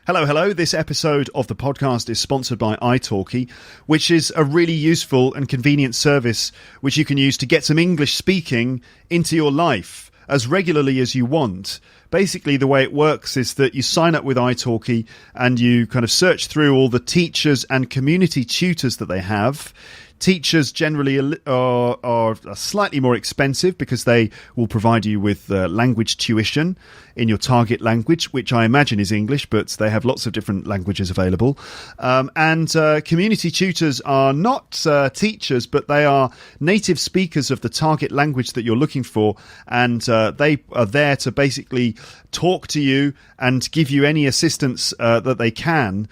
Hello, hello. This episode of the podcast is sponsored by italki, which is a really useful and convenient service which you can use to get some English speaking into your life as regularly as you want. Basically, the way it works is that you sign up with italki and you kind of search through all the teachers and community tutors that they have. Teachers generally are slightly more expensive because they will provide you with language tuition in your target language, which I imagine is English, but they have lots of different languages available. And community tutors are not teachers, but they are native speakers of the target language that you're looking for. And they are there to basically talk to you and give you any assistance that they can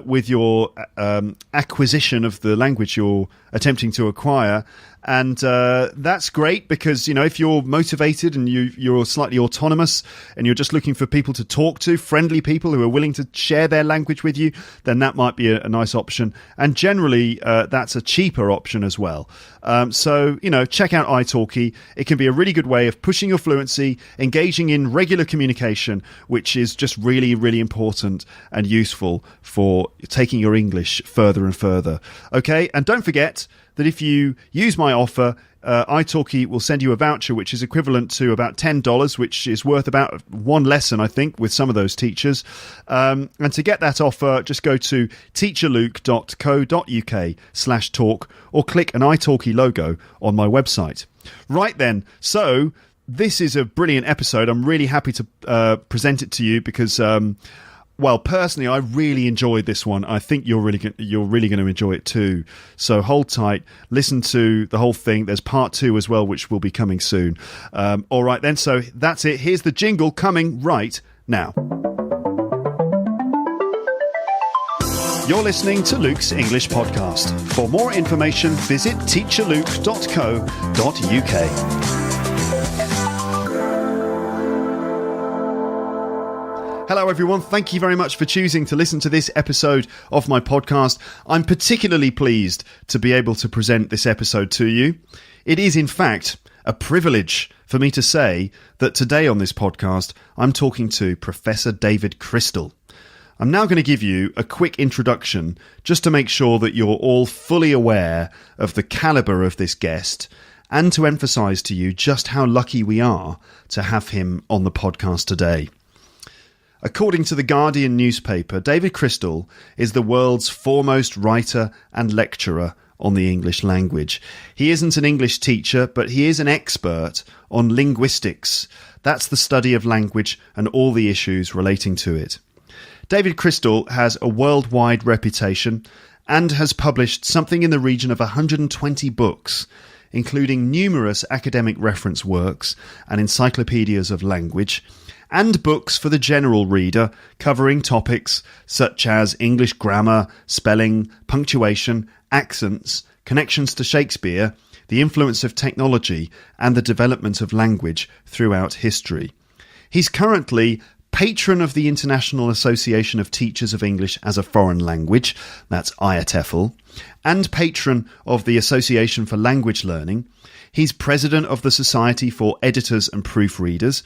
with your acquisition of the language you're attempting to acquire. And that's great because, you know, if you're motivated and you're slightly autonomous and you're just looking for people to talk to, friendly people who are willing to share their language with you, then that might be a nice option. And generally, that's a cheaper option as well. So, you know, check out italki. It can be a really good way of pushing your fluency, engaging in regular communication, which is just really, really important and useful for taking your English further and further. Okay, and don't forget that if you use my offer, italki will send you a voucher which is equivalent to about $10, which is worth about one lesson, I think, with some of those teachers. And to get that offer, just go to teacherluke.co.uk/talk or click an italki logo on my website. Right then, so this is a brilliant episode. I'm really happy to present it to you because well, personally, I really enjoyed this one. I think you're really going to enjoy it too. So hold tight, listen to the whole thing. There's part 2 as well, which will be coming soon. All right then, so that's it. Here's the jingle coming right now. You're listening to Luke's English Podcast. For more information, visit teacherluke.co.uk. Hello everyone, thank you very much for choosing to listen to this episode of my podcast. I'm particularly pleased to be able to present this episode to you. It is in fact a privilege for me to say that today on this podcast I'm talking to Professor David Crystal. I'm now going to give you a quick introduction just to make sure that you're all fully aware of the calibre of this guest and to emphasise to you just how lucky we are to have him on the podcast today. According to the Guardian newspaper, David Crystal is the world's foremost writer and lecturer on the English language. He isn't an English teacher, but he is an expert on linguistics. That's the study of language and all the issues relating to it. David Crystal has a worldwide reputation and has published something in the region of 120 books, including numerous academic reference works and encyclopedias of language, and books for the general reader covering topics such as English grammar, spelling, punctuation, accents, connections to Shakespeare, the influence of technology, and the development of language throughout history. He's currently patron of the International Association of Teachers of English as a Foreign Language, that's IATEFL, and patron of the Association for Language Learning. He's president of the Society for Editors and Proofreaders,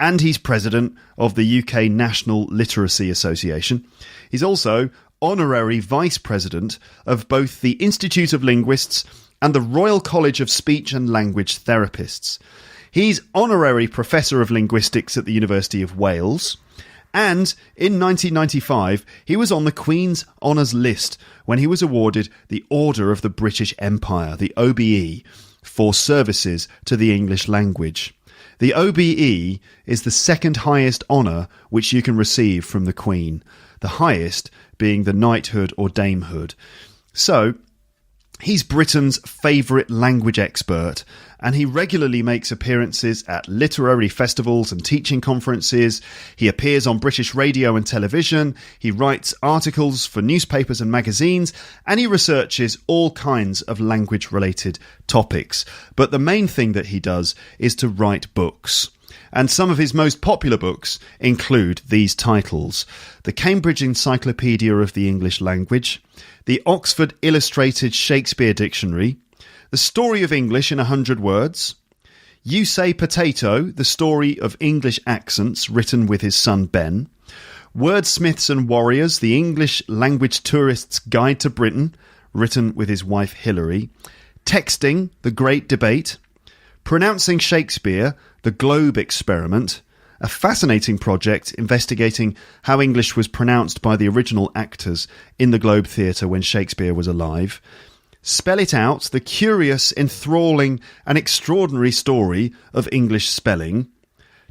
and he's president of the UK National Literacy Association. He's also honorary vice president of both the Institute of Linguists and the Royal College of Speech and Language Therapists. He's honorary professor of linguistics at the University of Wales. And in 1995, he was on the Queen's Honours List when he was awarded the Order of the British Empire, the OBE, for services to the English language. The OBE is the second highest honour which you can receive from the Queen, the highest being the knighthood or damehood. So, he's Britain's favourite language expert, and he regularly makes appearances at literary festivals and teaching conferences. He appears on British radio and television, he writes articles for newspapers and magazines, and he researches all kinds of language-related topics. But the main thing that he does is to write books. And some of his most popular books include these titles: The Cambridge Encyclopedia of the English Language, The Oxford Illustrated Shakespeare Dictionary, The Story of English in 100 Words, You Say Potato, The Story of English Accents, written with his son Ben, Wordsmiths and Warriors, the English Language Tourist's Guide to Britain, written with his wife Hilary. Texting, The Great Debate. Pronouncing Shakespeare, The Globe Experiment, a fascinating project investigating how English was pronounced by the original actors in the Globe Theatre when Shakespeare was alive. Spell It Out, the curious, enthralling and extraordinary story of English spelling.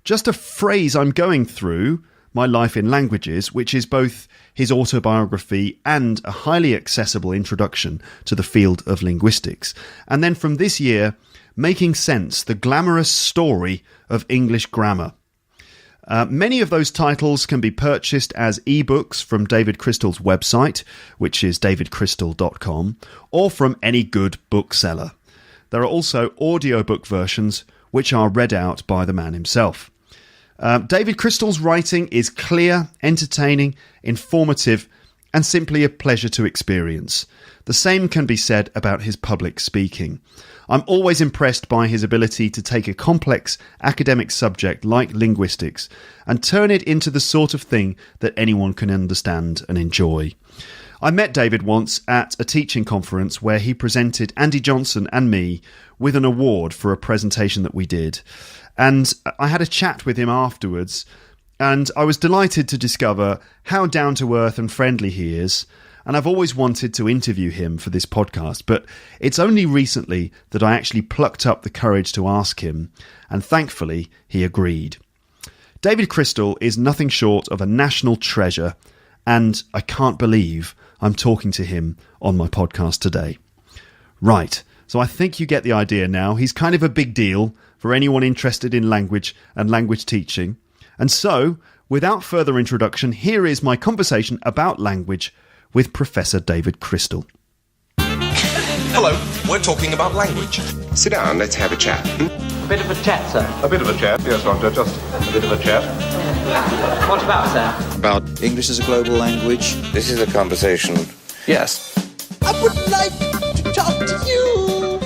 Just a Phrase I'm Going Through, My Life in Languages, which is both his autobiography and a highly accessible introduction to the field of linguistics. And then from this year, Making Sense, the glamorous story of English grammar. Many of those titles can be purchased as ebooks from David Crystal's website, which is davidcrystal.com, or from any good bookseller. There are also audiobook versions which are read out by the man himself. David Crystal's writing is clear, entertaining, informative, and simply a pleasure to experience. The same can be said about his public speaking. I'm always impressed by his ability to take a complex academic subject like linguistics and turn it into the sort of thing that anyone can understand and enjoy. I met David once at a teaching conference where he presented Andy Johnson and me with an award for a presentation that we did. And I had a chat with him afterwards, and I was delighted to discover how down-to-earth and friendly he is. And I've always wanted to interview him for this podcast, but it's only recently that I actually plucked up the courage to ask him, and thankfully he agreed. David Crystal is nothing short of a national treasure, and I can't believe I'm talking to him on my podcast today. Right, so I think you get the idea now. He's kind of a big deal for anyone interested in language and language teaching. And so, without further introduction, here is my conversation about language with Professor David Crystal. Hello, we're talking about language. Sit down, let's have a chat. A bit of a chat, sir. A bit of a chat, yes, Doctor, just a bit of a chat. What about, sir? About English as a global language. this is a conversation. Yes. I would like to talk to you.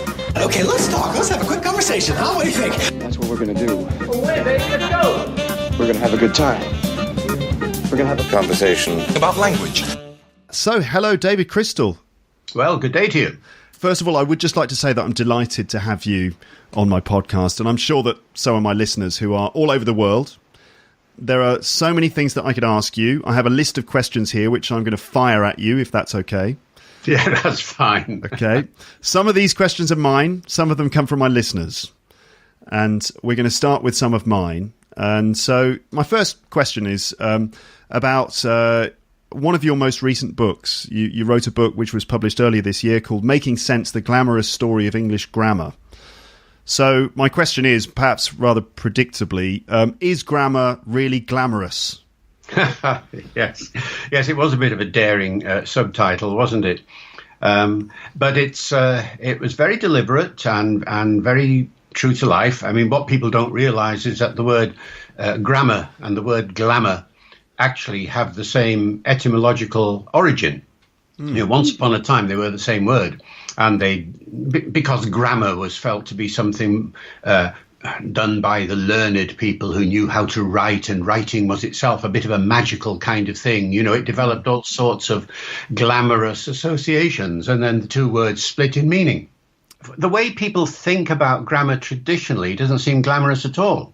Okay, let's talk. Let's have a quick conversation, huh? What do you think? That's what we're going to do. Well, wait, baby, let's go. We're going to have a good time. We're going to have a Conversation. About language. So, hello, David Crystal. Well, good day to you. First of all, I would just like to say that I'm delighted to have you on my podcast, and I'm sure that so are my listeners who are all over the world. There are so many things that I could ask you. I have a list of questions here, which I'm going to fire at you, if that's okay. Yeah, that's fine. Okay. Some of these questions are mine. Some of them come from my listeners. And we're going to start with some of mine. And so my first question is about one of your most recent books. You wrote a book which was published earlier this year called Making Sense, the Glamorous Story of English Grammar. So my question is, perhaps rather predictably, is grammar really glamorous? Yes, it was a bit of a daring subtitle, wasn't it? But it was very deliberate and very true to life. I mean, what people don't realise is that the word grammar and the word glamour actually have the same etymological origin. You know, once upon a time they were the same word, and because grammar was felt to be something done by the learned people who knew how to write, and writing was itself a bit of a magical kind of thing. You know, it developed all sorts of glamorous associations, and then the two words split in meaning. The way people think about grammar traditionally doesn't seem glamorous at all.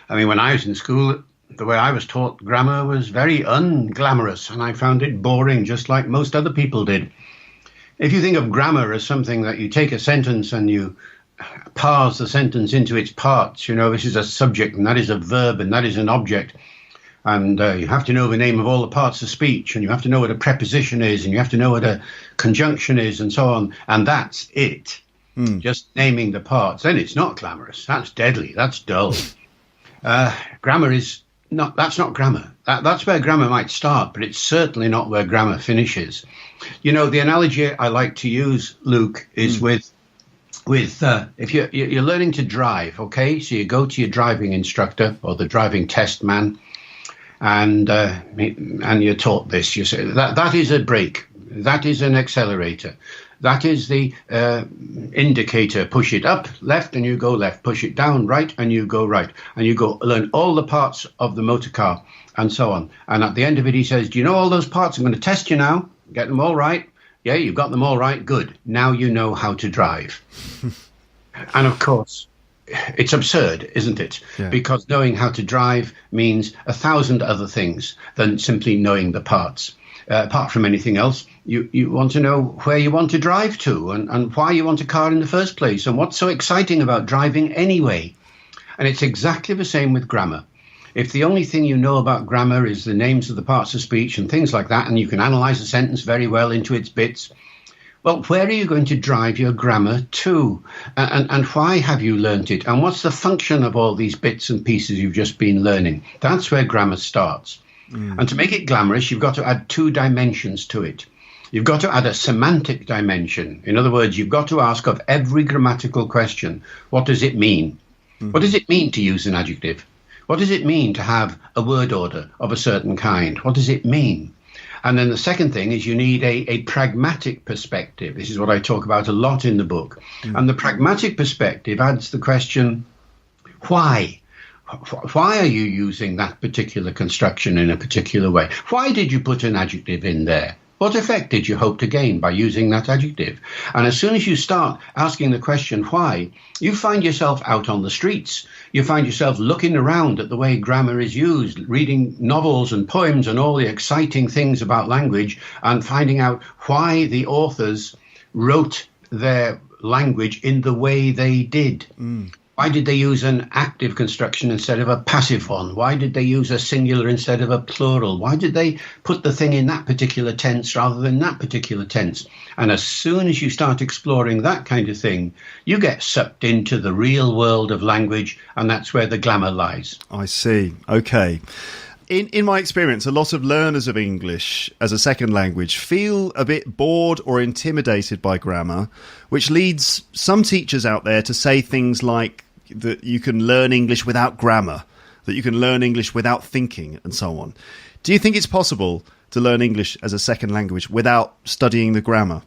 I mean, when I was in school, the way I was taught grammar was very unglamorous, and I found it boring, just like most other people did. If you think of grammar as something that you take a sentence and you parse the sentence into its parts, you know, this is a subject and that is a verb and that is an object, and you have to know the name of all the parts of speech, and you have to know what a preposition is, and you have to know what a conjunction is, and so on, and that's it. Just naming the parts. Then it's not glamorous. That's deadly. That's dull. Grammar is not. That's not grammar. That's where grammar might start, but it's certainly not where grammar finishes. You know, the analogy I like to use, Luke, is with if you're learning to drive, okay? So you go to your driving instructor or the driving test man, and you're taught this. You say that is a brake, that is an accelerator, That is the indicator. Push it up, left, and you go left. Push it down, right, and you go right. And you go learn all the parts of the motor car and so on. And at the end of it, he says, do you know all those parts? I'm going to test you now. Get them all right. Yeah, you've got them all right. Good. Now you know how to drive. And of course, it's absurd, isn't it? Yeah. Because knowing how to drive means 1,000 other things than simply knowing the parts. Apart from anything else, you want to know where you want to drive to and why you want a car in the first place and what's so exciting about driving anyway. And it's exactly the same with grammar. If the only thing you know about grammar is the names of the parts of speech and things like that, and you can analyze a sentence very well into its bits, well, where are you going to drive your grammar to? And why have you learnt it? And what's the function of all these bits and pieces you've just been learning? That's where grammar starts. And to make it glamorous, you've got to add 2 dimensions to it. You've got to add a semantic dimension. In other words, you've got to ask of every grammatical question, what does it mean? What does it mean to use an adjective? What does it mean to have a word order of a certain kind? What does it mean? And then the second thing is you need a pragmatic perspective. This is what I talk about a lot in the book. And the pragmatic perspective adds the question, why? Why are you using that particular construction in a particular way? Why did you put an adjective in there? What effect did you hope to gain by using that adjective? And as soon as you start asking the question why, you find yourself out on the streets. You find yourself looking around at the way grammar is used, reading novels and poems and all the exciting things about language, and finding out why the authors wrote their language in the way they did. Why did they use an active construction instead of a passive one? Why did they use a singular instead of a plural? Why did they put the thing in that particular tense rather than that particular tense? And as soon as you start exploring that kind of thing, you get sucked into the real world of language, and that's where the glamour lies. I see. Okay. In my experience, a lot of learners of English as a second language feel a bit bored or intimidated by grammar, which leads some teachers out there to say things like that you can learn English without grammar, that you can learn English without thinking, and so on. Do you think it's possible to learn English as a second language without studying the grammar?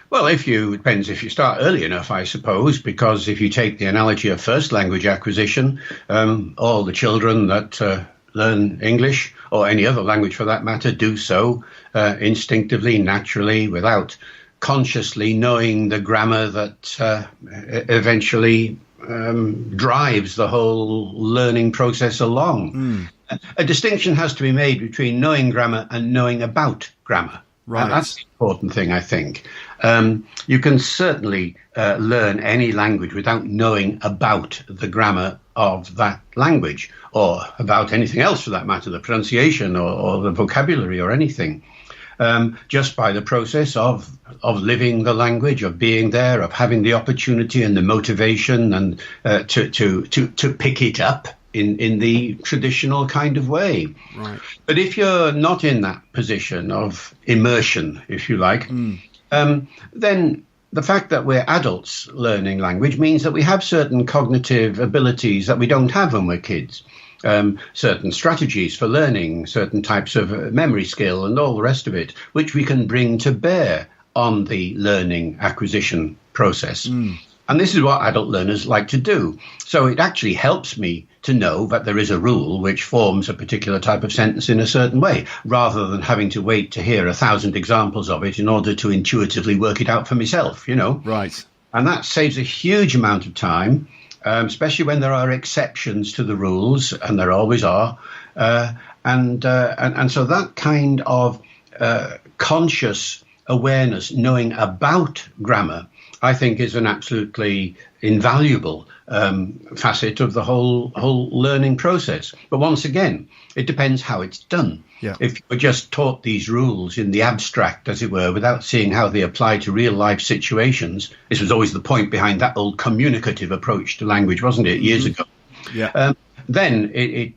Well, it depends if you start early enough, I suppose, because if you take the analogy of first language acquisition, all the children that learn English, or any other language for that matter, do so instinctively, naturally, without consciously knowing the grammar that eventually drives the whole learning process along. A distinction has to be made between knowing grammar and knowing about grammar. Right. And that's the important thing, I think. You can certainly learn any language without knowing about the grammar of that language, or about anything else for that matter, the pronunciation or the vocabulary or anything. Just by the process of living the language, of being there, of having the opportunity and the motivation and to pick it up in the traditional kind of way. Right. But if you're not in that position of immersion, if you like, then the fact that we're adults learning language means that we have certain cognitive abilities that we don't have when we're kids. Certain strategies for learning, certain types of memory skill and all the rest of it, which we can bring to bear on the learning acquisition process. And this is what adult learners like to do. So it actually helps me to know that there is a rule which forms a particular type of sentence in a certain way, rather than having to wait to hear 1,000 examples of it in order to intuitively work it out for myself, you know. Right. And that saves a huge amount of time, especially when there are exceptions to the rules, and there always are. And so that kind of conscious awareness, knowing about grammar, I think is an absolutely invaluable facet of the whole learning process. But once again, it depends how it's done. Yeah. If you're just taught these rules in the abstract, as it were, without seeing how they apply to real life situations, this was always the point behind that old communicative approach to language, wasn't it, years ago? Yeah. Then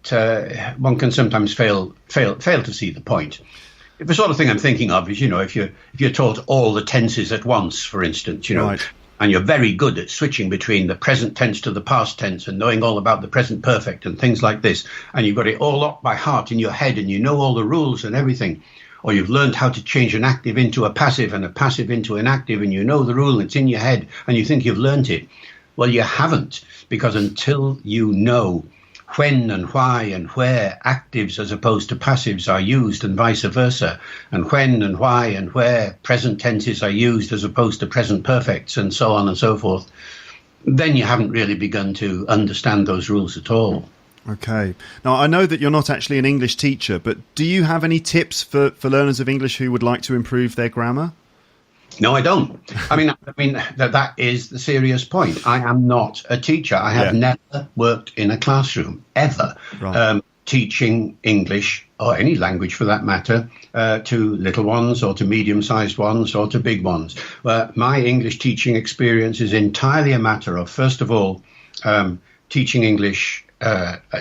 one can sometimes fail to see the point. The sort of thing I'm thinking of is, if you're taught all the tenses at once, for instance, Right. and you're very good at switching between the present tense to the past tense and knowing all about the present perfect and things like this, and you've got it all up by heart in your head and you know all the rules and everything. or you've learned how to change an active into a passive and a passive into an active, and you know the rule and it's in your head and you think you've learned it. Well, you haven't, because until you know when and why and where actives as opposed to passives are used and vice versa, and when and why and where present tenses are used as opposed to present perfects and so on and so forth, then you haven't really begun to understand those rules at all. Okay. Now, I know that you're not actually an English teacher, but do you have any tips for learners of English who would like to improve their grammar? No, I don't. I mean that is the serious point. I am not a teacher. I have never worked in a classroom, ever, teaching English, or any language for that matter, to little ones or to medium-sized ones or to big ones. My English teaching experience is entirely a matter of, first of all, teaching English,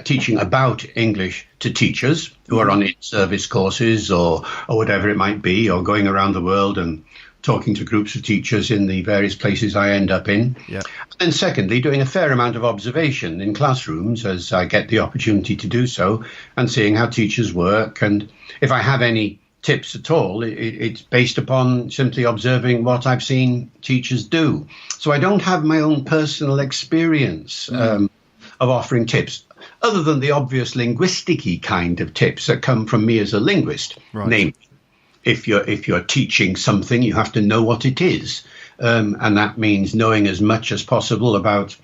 teaching about English to teachers who are on in-service courses or whatever it might be, or going around the world and talking to groups of teachers in the various places I end up in. Yeah. And secondly, doing a fair amount of observation in classrooms as I get the opportunity to do so, and seeing how teachers work. And if I have any tips at all, it's based upon simply observing what I've seen teachers do. So I don't have my own personal experience of offering tips, other than the obvious linguistic-y kind of tips that come from me as a linguist. Right. Namely, if you're teaching something, you have to know what it is, and that means knowing as much as possible about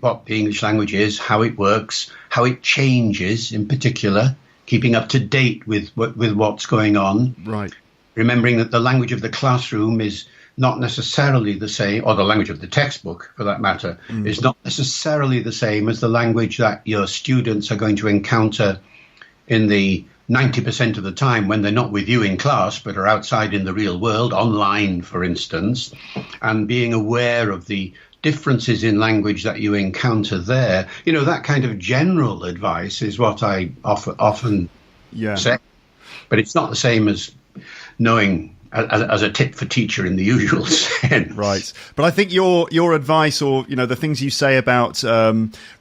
what the English language is, how it works, how it changes in particular, keeping up to date with what's going on. Right. Remembering that the language of the classroom is not necessarily the same, or the language of the textbook, for that matter, is not necessarily the same as the language that your students are going to encounter in the 90% of the time when they're not with you in class, but are outside in the real world, online, for instance, and being aware of the differences in language that you encounter there. You know, that kind of general advice is what I often say, but it's not the same as knowing as a tip for teacher in the usual sense. Right. But I think your advice, or, you know, the things you say about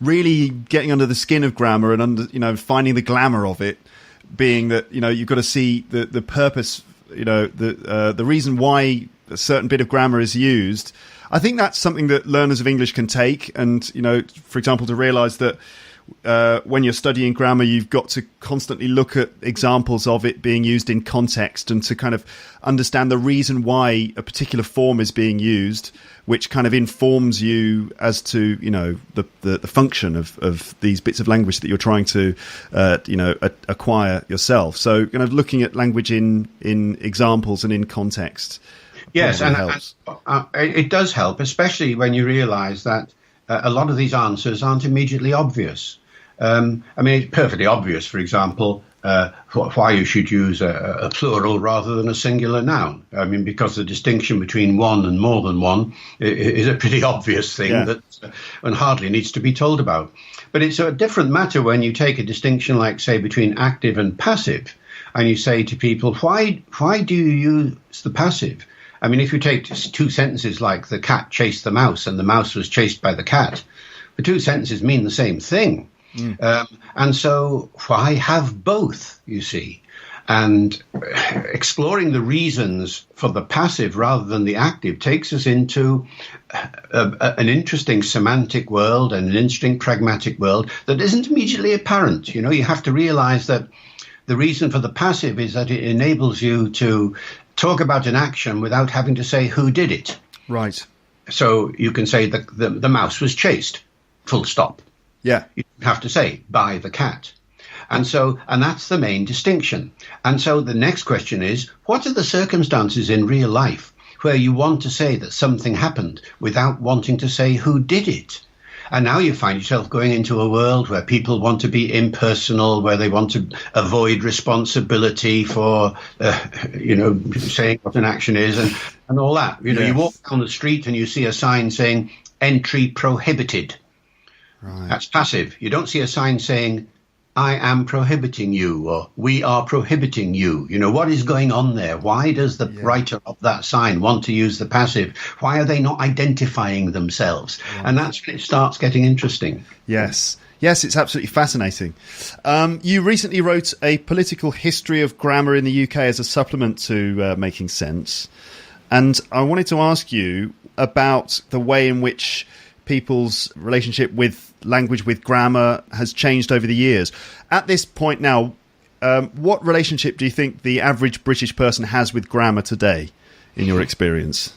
really getting under the skin of grammar and finding the glamour of it, being that, you know, you've got to see the purpose, you know, the reason why a certain bit of grammar is used. I think that's something that learners of English can take, and, you know, for example, to realise that when you're studying grammar, you've got to constantly look at examples of it being used in context, and to kind of understand the reason why a particular form is being used, which kind of informs you as to, you know, the function of these bits of language that you're trying to, acquire yourself. So kind of looking at language in examples and in context. Yes, and it does help, especially when you realise that a lot of these answers aren't immediately obvious. I mean, it's perfectly obvious, for example, why you should use a plural rather than a singular noun. I mean, because the distinction between one and more than one is a pretty obvious thing that and hardly needs to be told about. But it's a different matter when you take a distinction like, say, between active and passive, and you say to people, why do you use the passive? I mean, if you take two sentences like the cat chased the mouse and the mouse was chased by the cat, the two sentences mean the same thing. And so why have both, you see? And exploring the reasons for the passive rather than the active takes us into an interesting semantic world and an interesting pragmatic world that isn't immediately apparent. You know, you have to realize that the reason for the passive is that it enables you to talk about an action without having to say who did it. Right. So you can say the mouse was chased, full stop. Yeah. You have to say by the cat. And that's the main distinction. And so the next question is, what are the circumstances in real life where you want to say that something happened without wanting to say who did it? And now you find yourself going into a world where people want to be impersonal, where they want to avoid responsibility for, saying what an action is and all that. You know, You walk down the street and you see a sign saying entry prohibited. Right. That's passive. You don't see a sign saying, I am prohibiting you, or we are prohibiting you. You know, what is going on there? Why does the writer of that sign want to use the passive? Why are they not identifying themselves? Right. And that's when it starts getting interesting. Yes. Yes, it's absolutely fascinating. You recently wrote a political history of grammar in the UK as a supplement to Making Sense. And I wanted to ask you about the way in which people's relationship with language, with grammar, has changed over the years. At this point now, what relationship do you think the average British person has with grammar today, in your experience?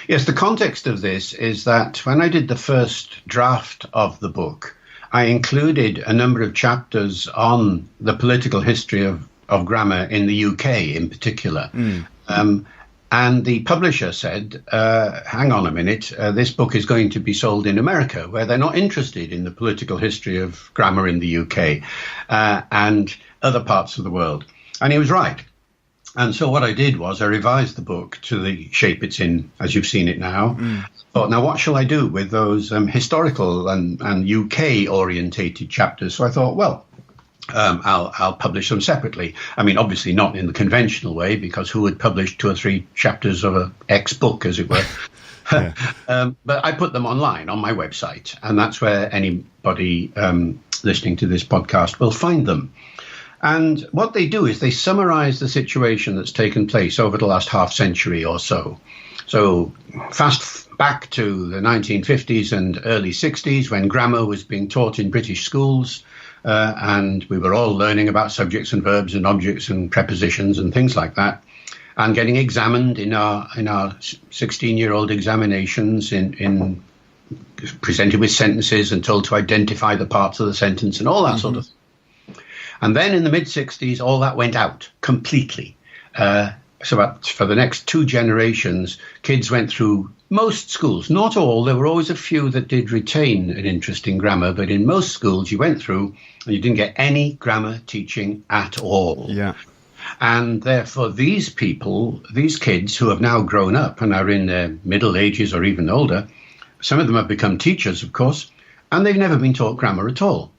Yes, the context of this is that when I did the first draft of the book, I included a number of chapters on the political history of grammar in the UK in particular. And the publisher said, hang on a minute, this book is going to be sold in America, where they're not interested in the political history of grammar in the UK and other parts of the world. And he was right. And so what I did was I revised the book to the shape it's in, as you've seen it now. Thought, now what shall I do with those historical and UK-orientated chapters? So I thought, well, I'll publish them separately. I mean, obviously not in the conventional way, because who would publish 2 or 3 chapters of an X book, as it were? But I put them online on my website, and that's where anybody listening to this podcast will find them. And what they do is they summarize the situation that's taken place over the last half century or so. So fast back to the 1950s and early 60s, when grammar was being taught in British schools, and we were all learning about subjects and verbs and objects and prepositions and things like that, and getting examined in our 16-year-old examinations, in presented with sentences and told to identify the parts of the sentence and all that sort of thing. And then in the mid-60s, all that went out completely. So for the next 2 generations, kids went through most schools, not all. There were always a few that did retain an interest in grammar, but in most schools you went through and you didn't get any grammar teaching at all. Yeah. And therefore these people, these kids who have now grown up and are in their middle ages or even older, some of them have become teachers, of course, and they've never been taught grammar at all.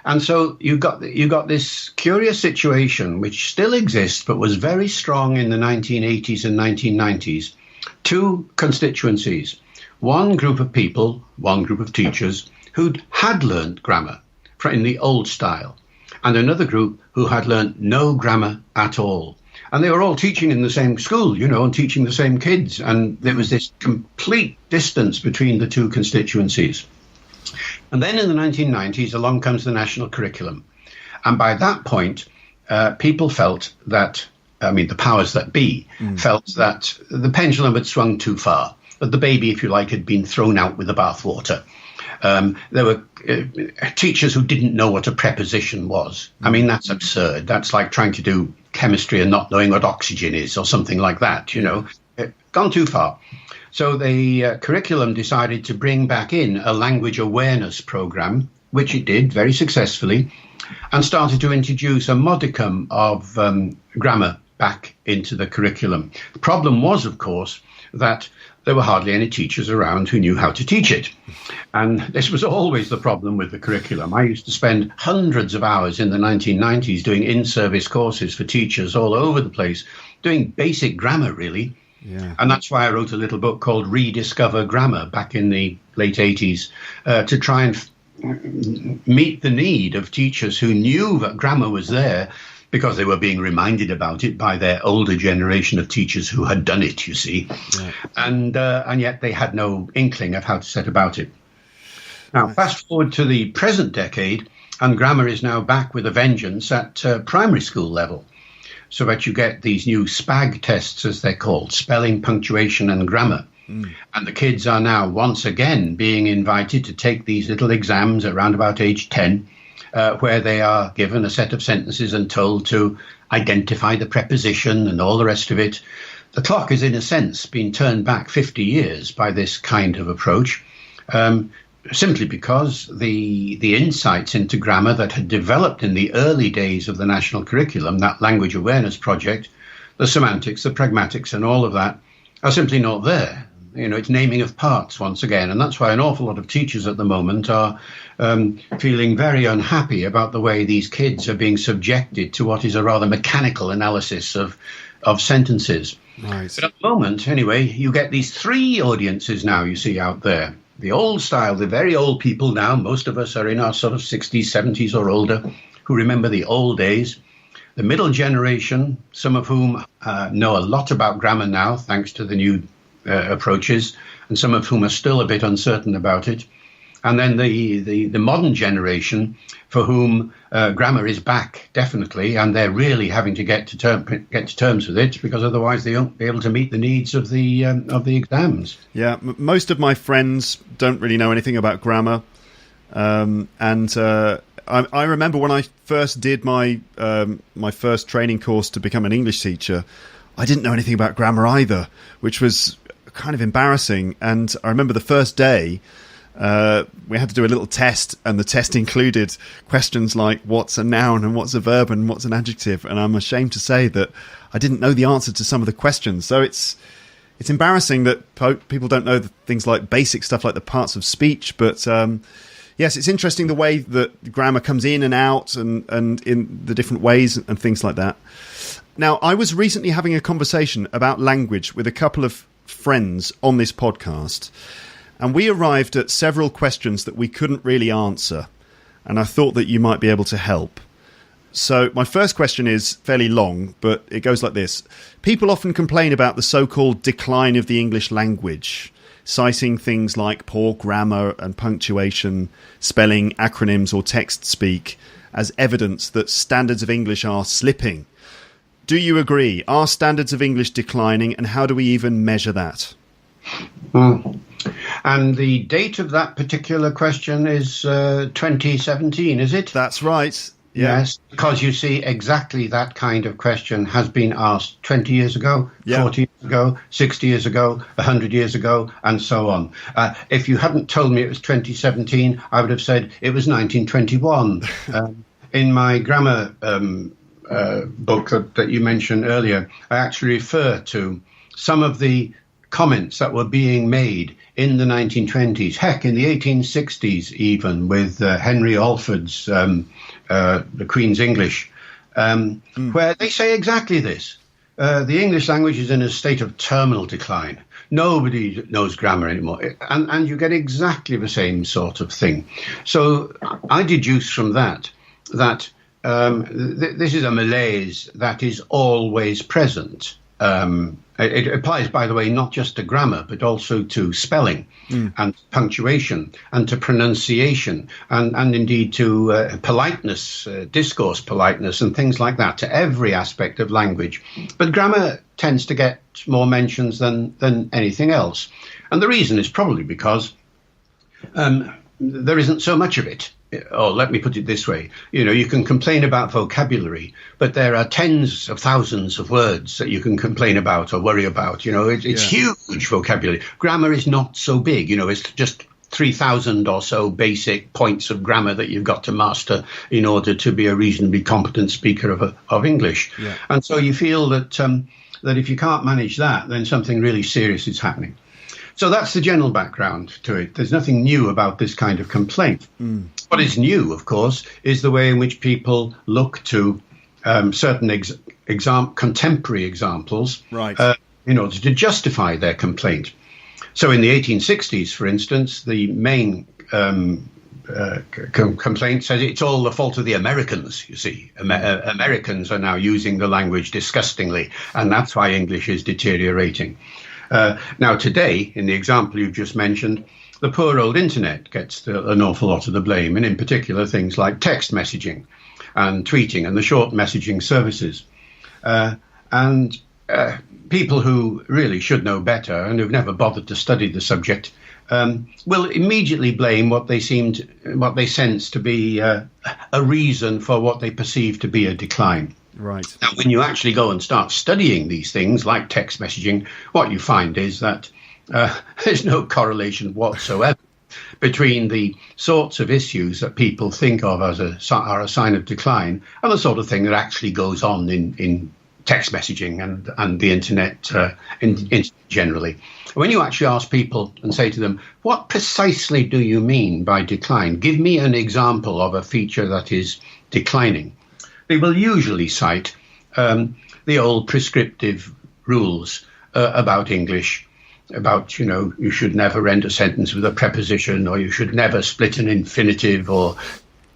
And so you got this curious situation which still exists but was very strong in the 1980s and 1990s. 2 constituencies, one group of people, one group of teachers who'd had learnt grammar in the old style, and another group who had learnt no grammar at all. And they were all teaching in the same school, and teaching the same kids. And there was this complete distance between the 2 constituencies. And then in the 1990s, along comes the national curriculum. And by that point, people felt that, the powers that be felt that the pendulum had swung too far, that the baby, if you like, had been thrown out with the bathwater. There were teachers who didn't know what a preposition was. I mean, that's absurd. That's like trying to do chemistry and not knowing what oxygen is or something like that, Gone too far. So the curriculum decided to bring back in a language awareness program, which it did very successfully, and started to introduce a modicum of grammar back into the curriculum. The problem was, of course, that there were hardly any teachers around who knew how to teach it. And this was always the problem with the curriculum. I used to spend hundreds of hours in the 1990s doing in-service courses for teachers all over the place, doing basic grammar, really. Yeah. And that's why I wrote a little book called Rediscover Grammar back in the late 80s, to try and meet the need of teachers who knew that grammar was there because they were being reminded about it by their older generation of teachers who had done it, you see. Yeah. And yet they had no inkling of how to set about it. Now, fast forward to the present decade, and grammar is now back with a vengeance at primary school level. So that you get these new SPAG tests, as they're called, spelling, punctuation and grammar. And the kids are now once again being invited to take these little exams around about age 10, where they are given a set of sentences and told to identify the preposition and all the rest of it. The clock is, in a sense, been turned back 50 years by this kind of approach, simply because the insights into grammar that had developed in the early days of the national curriculum, that language awareness project, the semantics, the pragmatics and all of that, are simply not there. It's naming of parts once again. And that's why an awful lot of teachers at the moment are feeling very unhappy about the way these kids are being subjected to what is a rather mechanical analysis of sentences. Nice. But at the moment, anyway, you get these 3 audiences now you see out there. the old style, the very old people now, most of us are in our sort of 60s, 70s or older, who remember the old days. The middle generation, some of whom know a lot about grammar now, thanks to the new approaches, and some of whom are still a bit uncertain about it. And then the modern generation, for whom grammar is back, definitely, and they're really having to get to terms with it, because otherwise they won't be able to meet the needs of the exams. Yeah, most of my friends don't really know anything about grammar, I remember when I first did my first training course to become an English teacher, I didn't know anything about grammar either, which was kind of embarrassing. And I remember the first day, we had to do a little test, and the test included questions like what's a noun and what's a verb and what's an adjective. And I'm ashamed to say that I didn't know the answer to some of the questions. So it's embarrassing that people don't know things like basic stuff like the parts of speech, but yes, it's interesting the way that grammar comes in and out and in the different ways and things like that. Now, I was recently having a conversation about language with a couple of friends on this podcast, and we arrived at several questions that we couldn't really answer, and I thought that you might be able to help. So my first question is fairly long, but it goes like this. People often complain about the so-called decline of the English language, citing things like poor grammar and punctuation, spelling, acronyms or text speak as evidence that standards of English are slipping. Do you agree? Are standards of English declining, and how do we even measure that? And the date of that particular question is 2017, is it? That's right. Yeah. Yes, because you see, exactly that kind of question has been asked 20 years ago, 40 years ago, 60 years ago, 100 years ago, and so on. If you hadn't told me it was 2017, I would have said it was 1921. In my grammar book that you mentioned earlier, I actually refer to some of the comments that were being made in the 1920s, heck, in the 1860s even, with Henry Alford's The Queen's English, where they say exactly this. The English language is in a state of terminal decline. Nobody knows grammar anymore. And you get exactly the same sort of thing. So I deduce from that this is a malaise that is always present. It applies, by the way, not just to grammar, but also to spelling and punctuation and to pronunciation and indeed to politeness, discourse politeness and things like that, to every aspect of language. But grammar tends to get more mentions than anything else. And the reason is probably because there isn't so much of it. Or let me put it this way, you can complain about vocabulary, but there are tens of thousands of words that you can complain about or worry about. It's huge vocabulary. Grammar is not so big. It's just 3,000 or so basic points of grammar that you've got to master in order to be a reasonably competent speaker of English. Yeah. And so you feel that if you can't manage that, then something really serious is happening. So that's the general background to it. There's nothing new about this kind of complaint. What is new, of course, is the way in which people look to certain contemporary examples in order to justify their complaint. So in the 1860s, for instance, the main complaint says it's all the fault of the Americans, you see. Americans are now using the language disgustingly, and that's why English is deteriorating. Now, today, in the example you've just mentioned, the poor old internet gets an awful lot of the blame, and in particular things like text messaging and tweeting and the short messaging services. And people who really should know better and who've never bothered to study the subject will immediately blame what they sense to be a reason for what they perceive to be a decline. Right. Now, when you actually go and start studying these things like text messaging, what you find is that there's no correlation whatsoever between the sorts of issues that people think of as are a sign of decline and the sort of thing that actually goes on in text messaging and the internet generally. When you actually ask people and say to them, what precisely do you mean by decline? Give me an example of a feature that is declining. They will usually cite the old prescriptive rules about English. about, you should never end a sentence with a preposition, or you should never split an infinitive, or,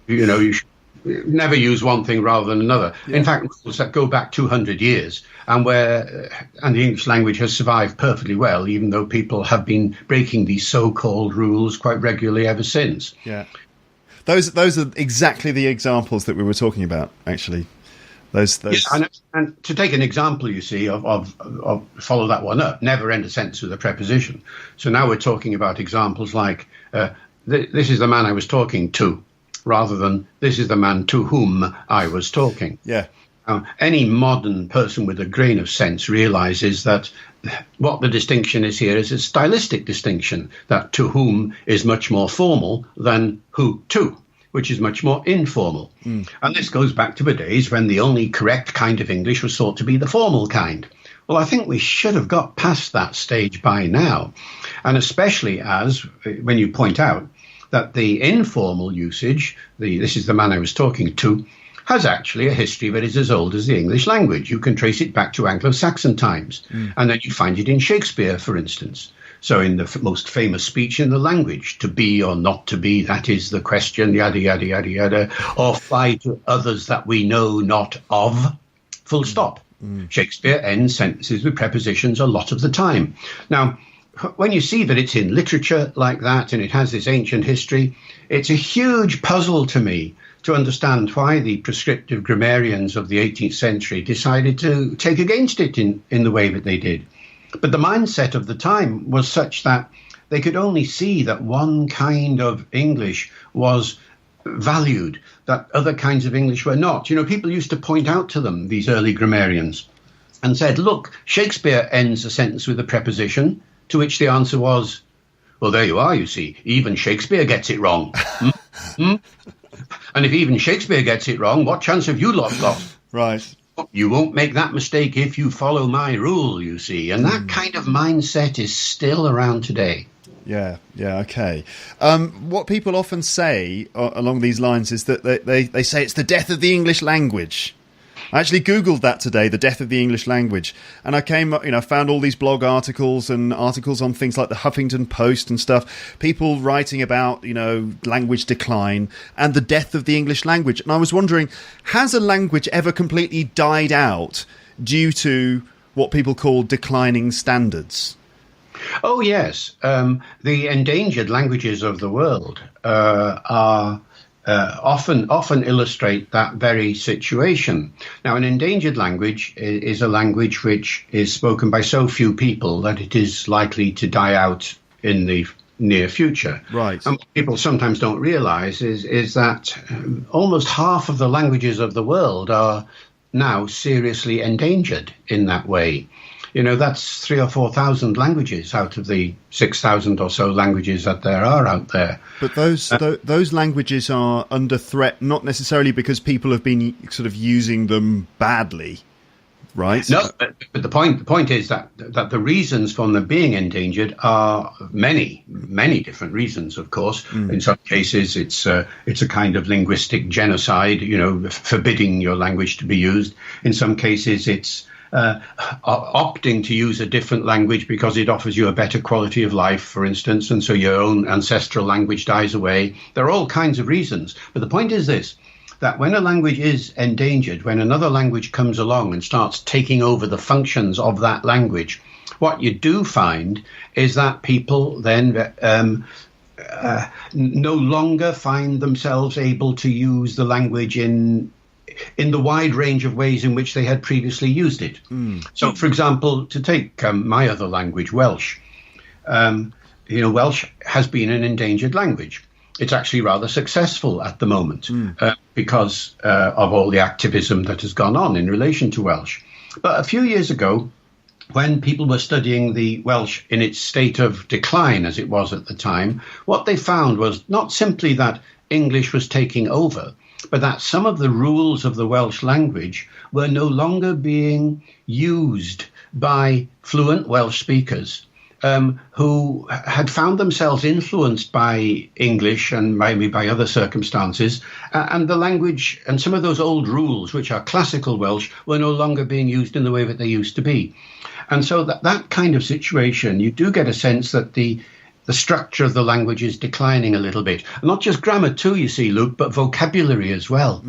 you should never use one thing rather than another. Yeah. In fact, rules that go back 200 years and the English language has survived perfectly well, even though people have been breaking these so-called rules quite regularly ever since. Yeah. Those are exactly the examples that we were talking about, actually. Those. Yes, and to take an example, you see, of follow that one up, never end a sentence with a preposition. So now we're talking about examples like, this is the man I was talking to, rather than this is the man to whom I was talking. Yeah. Any modern person with a grain of sense realizes that what the distinction is here is a stylistic distinction, that to whom is much more formal than who to, which is much more informal. And this goes back to the days when the only correct kind of English was thought to be the formal kind. Well, I think we should have got past that stage by now, and especially as, when you point out, that the informal usage, this is the man I was talking to, has actually a history that is as old as the English language. You can trace it back to Anglo-Saxon times. And then you find it in Shakespeare, for instance. So in the most famous speech in the language, to be or not to be, that is the question, yada, yada, yada, yada, or fly to others that we know not of, full stop. Shakespeare ends sentences with prepositions a lot of the time. Now, when you see that it's in literature like that and it has this ancient history, it's a huge puzzle to me to understand why the prescriptive grammarians of the 18th century decided to take against it in the way that they did. But the mindset of the time was such that they could only see that one kind of English was valued, that other kinds of English were not. People used to point out to them, these early grammarians, and said, look, Shakespeare ends a sentence with a preposition, to which the answer was, well, there you are, you see, even Shakespeare gets it wrong. And if even Shakespeare gets it wrong, what chance have you lot got? Right. You won't make that mistake if you follow my rule, you see. And that kind of mindset is still around today. Yeah, okay. What people often say along these lines is that they say it's the death of the English language. I actually Googled that today, the death of the English language. And I found all these blog articles and articles on things like the Huffington Post and stuff, people writing about, language decline and the death of the English language. And I was wondering, has a language ever completely died out due to what people call declining standards? Oh, yes. The endangered languages of the world are often illustrate that very situation. Now, an endangered language is a language which is spoken by so few people that it is likely to die out in the near future. Right. And what people sometimes don't realize is that almost half of the languages of the world are now seriously endangered in that way. That's 3,000 or 4,000 languages out of the 6,000 or so languages that there are out there. But those languages are under threat, not necessarily because people have been sort of using them badly, right? No, but the point is that the reasons for them being endangered are many different reasons. Of course, in some cases it's a kind of linguistic genocide, forbidding your language to be used. In some cases it's opting to use a different language because it offers you a better quality of life, for instance, and so your own ancestral language dies away. There are all kinds of reasons. But the point is this, that when a language is endangered, when another language comes along and starts taking over the functions of that language, what you do find is that people then no longer find themselves able to use the language in the wide range of ways in which they had previously used it. So, for example, to take my other language, Welsh, Welsh has been an endangered language. It's actually rather successful at the moment because of all the activism that has gone on in relation to Welsh. But a few years ago, when people were studying the Welsh in its state of decline, as it was at the time, what they found was not simply that English was taking over, but that some of the rules of the Welsh language were no longer being used by fluent Welsh speakers who had found themselves influenced by English and maybe by other circumstances, and the language and some of those old rules, which are classical Welsh, were no longer being used in the way that they used to be. And so that kind of situation, you do get a sense that the structure of the language is declining a little bit. Not just grammar too, you see, Luke, but vocabulary as well.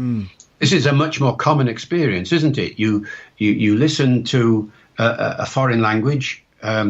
This is a much more common experience, isn't it? You listen to a foreign language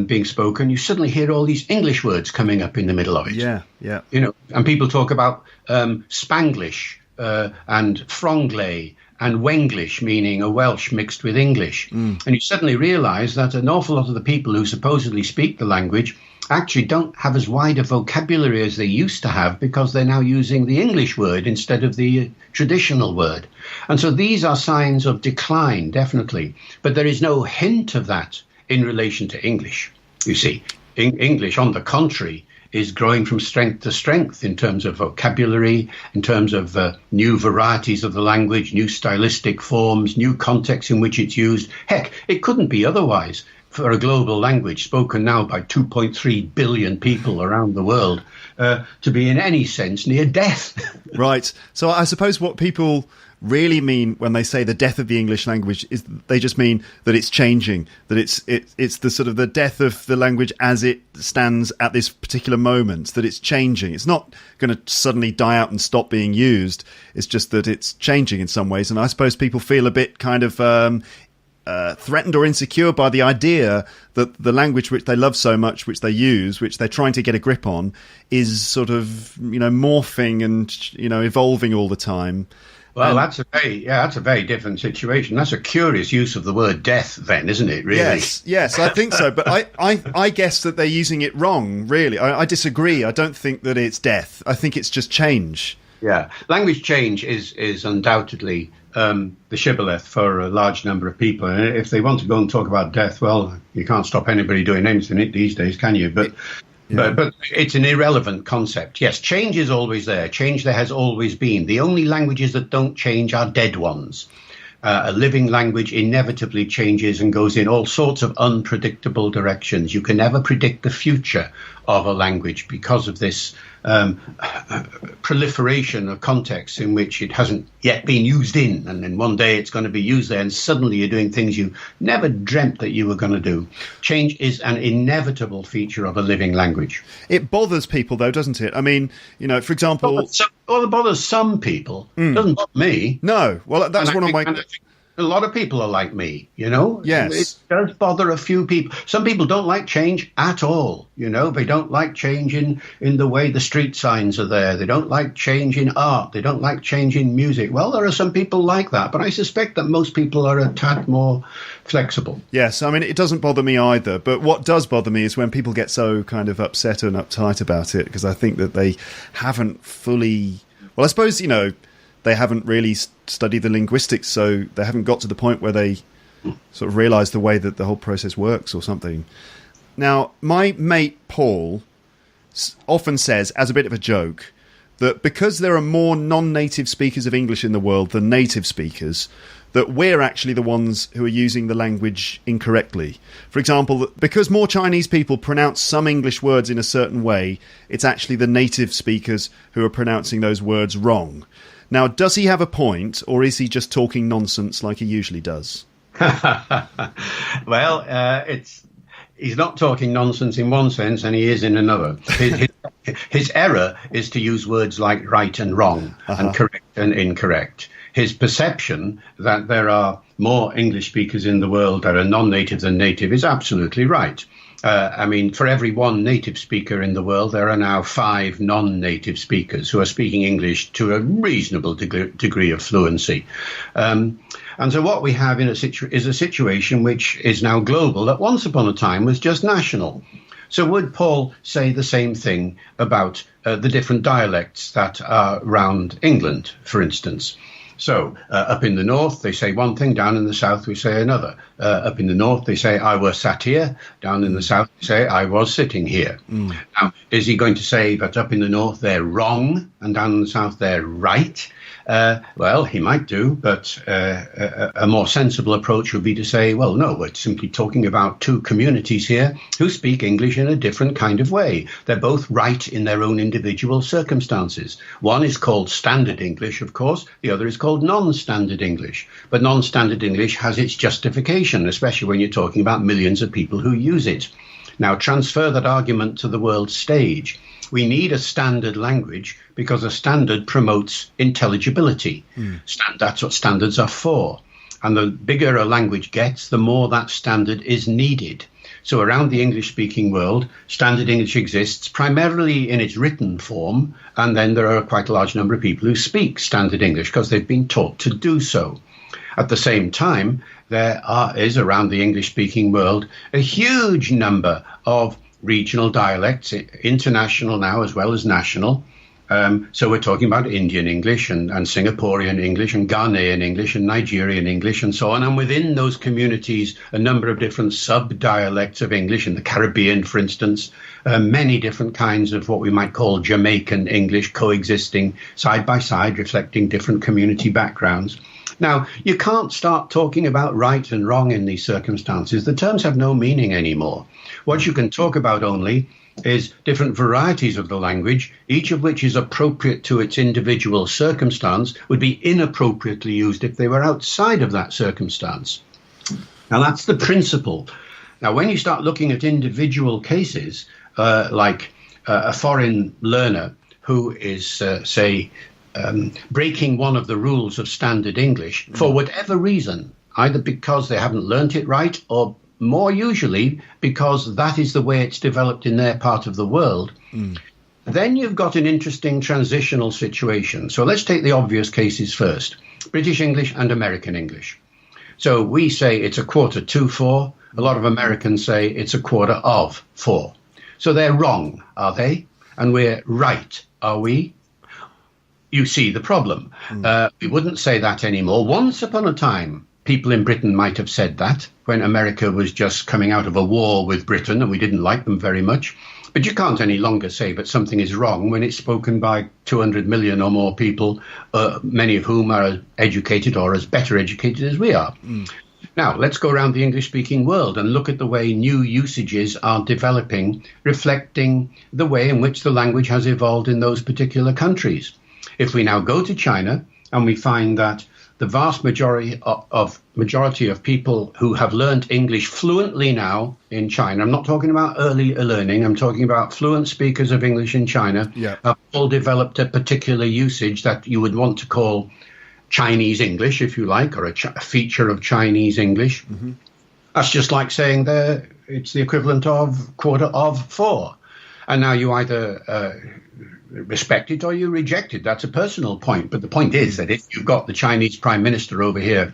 being spoken, you suddenly hear all these English words coming up in the middle of it. Yeah. You know, and people talk about Spanglish and Franglais and Wenglish, meaning a Welsh mixed with English. And you suddenly realise that an awful lot of the people who supposedly speak the language actually don't have as wide a vocabulary as they used to have, because they're now using the English word instead of the traditional word. And so these are signs of decline, definitely. But there is no hint of that in relation to English. You see, English, on the contrary, is growing from strength to strength in terms of vocabulary, in terms of new varieties of the language, new stylistic forms, new contexts in which it's used. Heck, it couldn't be otherwise for a global language spoken now by 2.3 billion people around the world to be in any sense near death. Right. So I suppose what people really mean when they say the death of the English language is they just mean that it's changing, that it's the sort of the death of the language as it stands at this particular moment, that it's changing. It's not going to suddenly die out and stop being used. It's just that it's changing in some ways. And I suppose people feel a bit kind of threatened or insecure by the idea that the language which they love so much, which they use, which they're trying to get a grip on, is sort of, you know, morphing and, you know, evolving all the time. Well, that's a very different situation. That's a curious use of the word death, then, isn't it? Really? Yes, I think so. But I guess that they're using it wrong. Really, I disagree. I don't think that it's death. I think it's just change. Yeah, language change is undoubtedly the shibboleth for a large number of people. And if they want to go and talk about death, well, you can't stop anybody doing anything these days, can you? But it's an irrelevant concept. Yes, change is always there. Change there has always been. The only languages that don't change are dead ones. A living language inevitably changes and goes in all sorts of unpredictable directions. You can never predict the future of a language because of this proliferation of contexts in which it hasn't yet been used in. And then one day it's going to be used there, and suddenly you're doing things you never dreamt that you were going to do. Change is an inevitable feature of a living language. It bothers people, though, doesn't it? I mean, you know, for example... Well, it bothers some people. It doesn't bother me. No. Well, that's one of my... A lot of people are like me, you know. Yes. It does bother a few people. Some people don't like change at all, you know. They don't like change in the way the street signs are there. They don't like change in art. They don't like change in music. Well, there are some people like that, but I suspect that most people are a tad more flexible. Yes, I mean, it doesn't bother me either. But what does bother me is when people get so kind of upset and uptight about it, because I think that they haven't fully... Well, I suppose, you know, they haven't really studied the linguistics, so they haven't got to the point where they sort of realise the way that the whole process works or something. Now, my mate Paul often says, as a bit of a joke, that because there are more non-native speakers of English in the world than native speakers, that we're actually the ones who are using the language incorrectly. For example, because more Chinese people pronounce some English words in a certain way, it's actually the native speakers who are pronouncing those words wrong. Now, does he have a point, or is he just talking nonsense like he usually does? Well, he's not talking nonsense in one sense, and he is in another. His error is to use words like right and wrong, and correct and incorrect. His perception that there are more English speakers in the world that are non-native than native is absolutely right. I mean, for every one native speaker in the world, there are now 5 non-native speakers who are speaking English to a reasonable degree of fluency. And so what we have is a situation which is now global, that once upon a time was just national. So would Paul say the same thing about the different dialects that are around England, for instance? So up in the north, they say one thing. Down in the south, we say another. Up in the north, they say, I was sat here. Down in the south, they say, I was sitting here. Now, is he going to say that up in the north, they're wrong, and down in the south, they're right? Well, he might do, but a more sensible approach would be to say, well, no, we're simply talking about two communities here who speak English in a different kind of way. They're both right in their own individual circumstances. One is called standard English, of course. The other is called non-standard English. But non-standard English has its justification, especially when you're talking about millions of people who use it. Now, transfer that argument to the world stage. We need a standard language because a standard promotes intelligibility. That's what standards are for. And the bigger a language gets, the more that standard is needed. So around the English-speaking world, standard English exists primarily in its written form, and then there are quite a large number of people who speak standard English because they've been taught to do so. At the same time, there is around the English-speaking world a huge number of regional dialects, international now as well as national. So we're talking about Indian English and Singaporean English and Ghanaian English and Nigerian English and so on. And within those communities, a number of different sub-dialects of English in the Caribbean, for instance, many different kinds of what we might call Jamaican English coexisting side by side, reflecting different community backgrounds. Now, you can't start talking about right and wrong in these circumstances. The terms have no meaning anymore. What you can talk about only is different varieties of the language, each of which is appropriate to its individual circumstance, would be inappropriately used if they were outside of that circumstance. Now, that's the principle. Now, when you start looking at individual cases, like a foreign learner who is, breaking one of the rules of standard English for whatever reason, either because they haven't learnt it right or more usually because that is the way it's developed in their part of the world, then you've got an interesting transitional situation. So let's take the obvious cases first, British English and American English. So we say it's a quarter to 4. A lot of Americans say it's a quarter of 4. So they're wrong, are they? And we're right, are we? You see the problem. We wouldn't say that anymore. Once upon a time, people in Britain might have said that when America was just coming out of a war with Britain and we didn't like them very much. But you can't any longer say that something is wrong when it's spoken by 200 million or more people, many of whom are as educated or as better educated as we are. Now, let's go around the English-speaking world and look at the way new usages are developing, reflecting the way in which the language has evolved in those particular countries. If we now go to China and we find that the vast majority of people who have learned English fluently now in China, I'm not talking about early learning, I'm talking about fluent speakers of English in China, have all developed a particular usage that you would want to call Chinese English, if you like, or a feature of Chinese English. That's just like saying it's the equivalent of quarter of 4. And now you either respect it or you reject it. That's a personal point. But the point is that if you've got the Chinese Prime Minister over here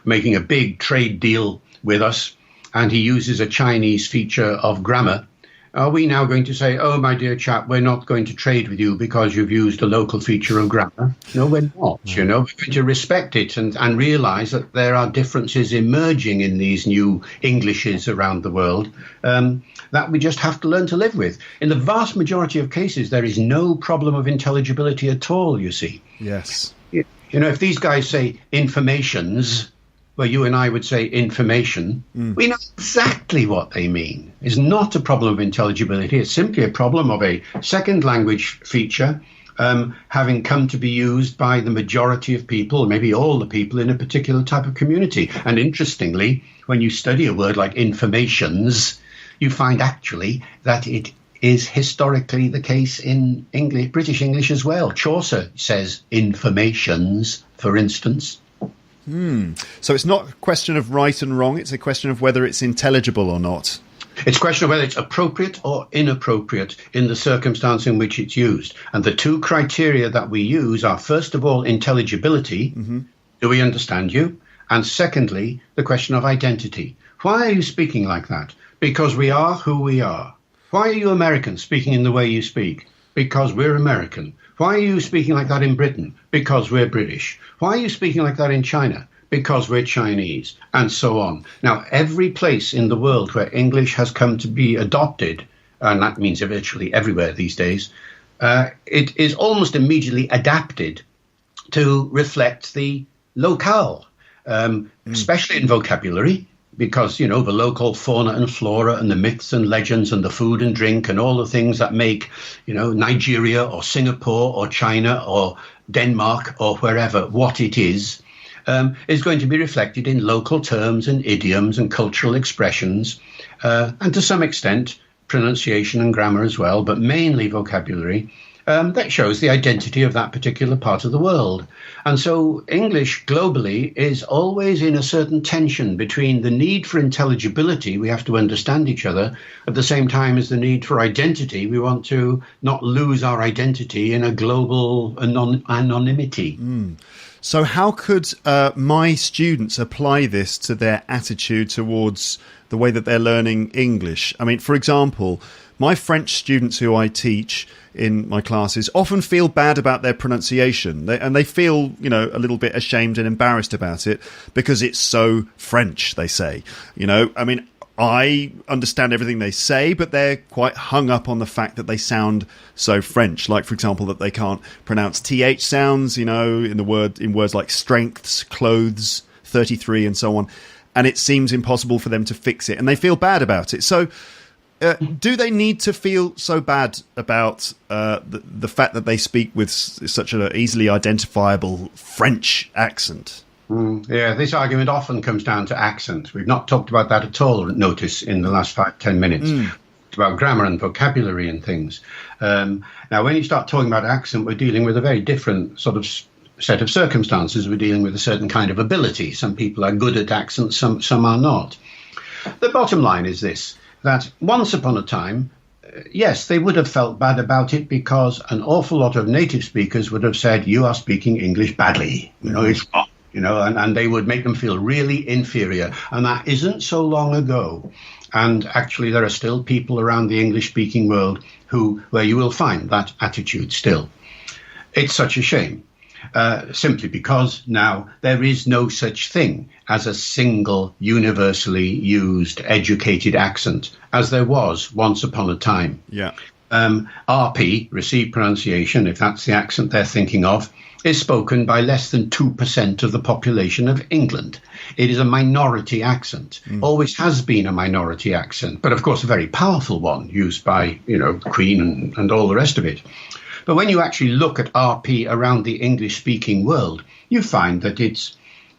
making a big trade deal with us and he uses a Chinese feature of grammar, are we now going to say, oh, my dear chap, we're not going to trade with you because you've used a local feature of grammar? No, we're not. We're going to respect it and realize that there are differences emerging in these new Englishes around the world that we just have to learn to live with. In the vast majority of cases, there is no problem of intelligibility at all, you see. Yes. If these guys say informations, where you and I would say information, we know exactly what they mean. It's not a problem of intelligibility. It's simply a problem of a second language feature having come to be used by the majority of people, maybe all the people in a particular type of community. And interestingly, when you study a word like informations, you find actually that it is historically the case in English, British English as well. Chaucer says informations, for instance. So it's not a question of right and wrong, it's a question of whether it's intelligible or not. It's a question of whether it's appropriate or inappropriate in the circumstance in which it's used. And the two criteria that we use are, first of all, intelligibility. Do we understand you? And secondly, the question of identity. Why are you speaking like that? Because we are who we are. Why are you American speaking in the way you speak? Because we're American. Why are you speaking like that in Britain? Because we're British. Why are you speaking like that in China? Because we're Chinese, and so on. Now, every place in the world where English has come to be adopted, and that means virtually everywhere these days, it is almost immediately adapted to reflect the locale, especially in vocabulary, because, the local fauna and flora and the myths and legends and the food and drink and all the things that make, Nigeria or Singapore or China or Denmark or wherever what it is going to be reflected in local terms and idioms and cultural expressions, and to some extent pronunciation and grammar as well, but mainly vocabulary. That shows the identity of that particular part of the world. And so English globally is always in a certain tension between the need for intelligibility, we have to understand each other, at the same time as the need for identity. We want to not lose our identity in a global anonymity. So how could my students apply this to their attitude towards the way that they're learning English? I mean, for example, my French students who I teach in my classes often feel bad about their pronunciation, and they feel, a little bit ashamed and embarrassed about it because it's so French, they say. I understand everything they say, but they're quite hung up on the fact that they sound so French. Like, for example, that they can't pronounce TH sounds, in words like strengths, clothes, 33, and so on. And it seems impossible for them to fix it, and they feel bad about it. So do they need to feel so bad about the fact that they speak with such an easily identifiable French accent? Yeah, this argument often comes down to accent. We've not talked about that at all, notice, in the last 5-10 minutes. It's about grammar and vocabulary and things. Now, when you start talking about accent, we're dealing with a very different sort of set of circumstances. We're dealing with a certain kind of ability. Some people are good at accents, some are not. The bottom line is this, that once upon a time, yes, they would have felt bad about it because an awful lot of native speakers would have said, you are speaking English badly. It's wrong. And they would make them feel really inferior. And that isn't so long ago. And actually, there are still people around the English-speaking world where you will find that attitude still. It's such a shame, simply because now there is no such thing as a single, universally used, educated accent, as there was once upon a time. Yeah. RP, received pronunciation, if that's the accent they're thinking of, is spoken by less than 2% of the population of England. It is a minority accent, always has been a minority accent, but of course a very powerful one used by, the Queen and all the rest of it. But when you actually look at RP around the English-speaking world, you find that it's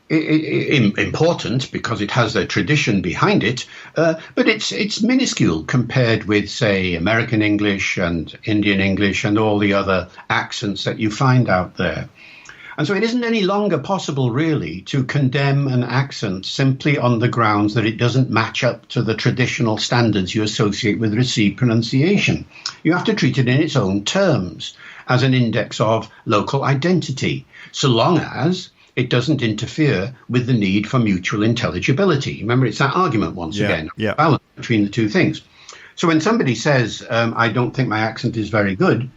important because it has a tradition behind it, but it's minuscule compared with, say, American English and Indian English and all the other accents that you find out there. And so it isn't any longer possible, really, to condemn an accent simply on the grounds that it doesn't match up to the traditional standards you associate with received pronunciation. You have to treat it in its own terms, as an index of local identity, so long as it doesn't interfere with the need for mutual intelligibility. Remember, it's that argument once again, balance between the two things. So when somebody says, I don't think my accent is very good,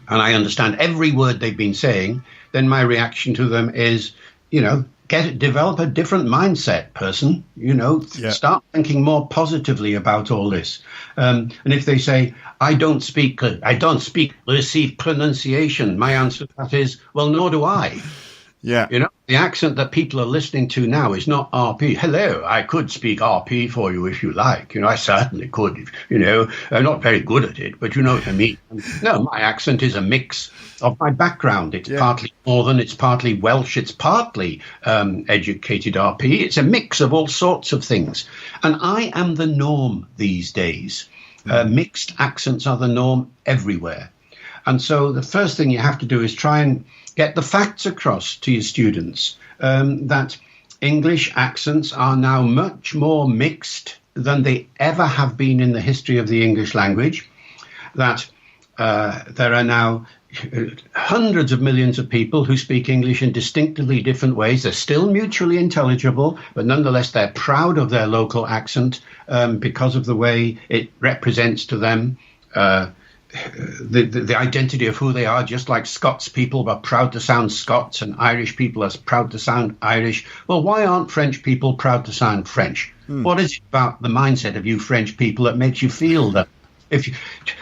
and I understand every word they've been saying, then my reaction to them is, develop a different mindset, person. Start thinking more positively about all this. And if they say, I don't speak received pronunciation, my answer to that is, well, nor do I. Yeah. The accent that people are listening to now is not RP. Hello, I could speak RP for you if you like. I certainly could. I'm not very good at it, but you know what I mean. No, my accent is a mix of my background. It's partly Northern, it's partly Welsh, it's partly educated RP. It's a mix of all sorts of things. And I am the norm these days. Mixed accents are the norm everywhere. And so the first thing you have to do is try and get the facts across to your students that English accents are now much more mixed than they ever have been in the history of the English language, that there are now hundreds of millions of people who speak English in distinctively different ways. They're still mutually intelligible, but nonetheless they're proud of their local accent because of the way it represents to them the identity of who they are, just like Scots people are proud to sound Scots and Irish people are proud to sound Irish. Well, why aren't French people proud to sound French? What is it about the mindset of you French people that makes you feel that? If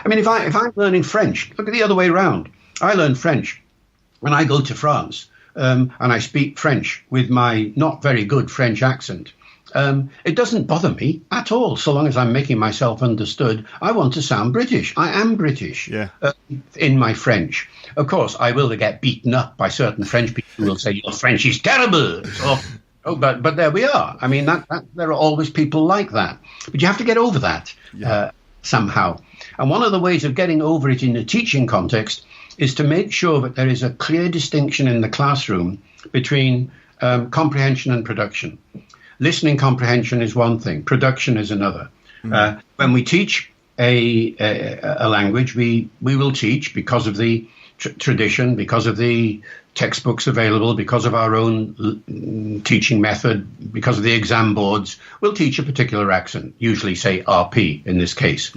I'm learning French, look at the other way around. I learned French when I go to France and I speak French with my not very good French accent, it doesn't bother me at all, so long as I'm making myself understood. I want to sound British. I am British in my French. Of course, I will get beaten up by certain French people who will say, your French is terrible. But there we are. I mean, there are always people like that. But you have to get over that somehow. And one of the ways of getting over it in the teaching context is to make sure that there is a clear distinction in the classroom between comprehension and production. Listening comprehension is one thing, production is another. When we teach a language, we will teach because of the tradition, because of the textbooks available, because of our own teaching method, because of the exam boards, we'll teach a particular accent, usually say RP in this case.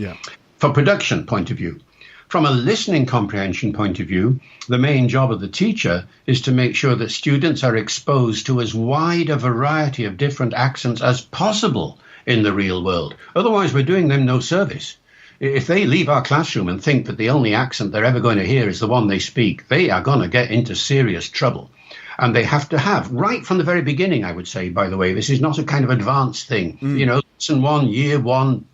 For production point of view. From a listening comprehension point of view, the main job of the teacher is to make sure that students are exposed to as wide a variety of different accents as possible in the real world. Otherwise, we're doing them no service. If they leave our classroom and think that the only accent they're ever going to hear is the one they speak, they are going to get into serious trouble. And they have to have, right from the very beginning, I would say, by the way, this is not a kind of advanced thing. Lesson 1, year 1,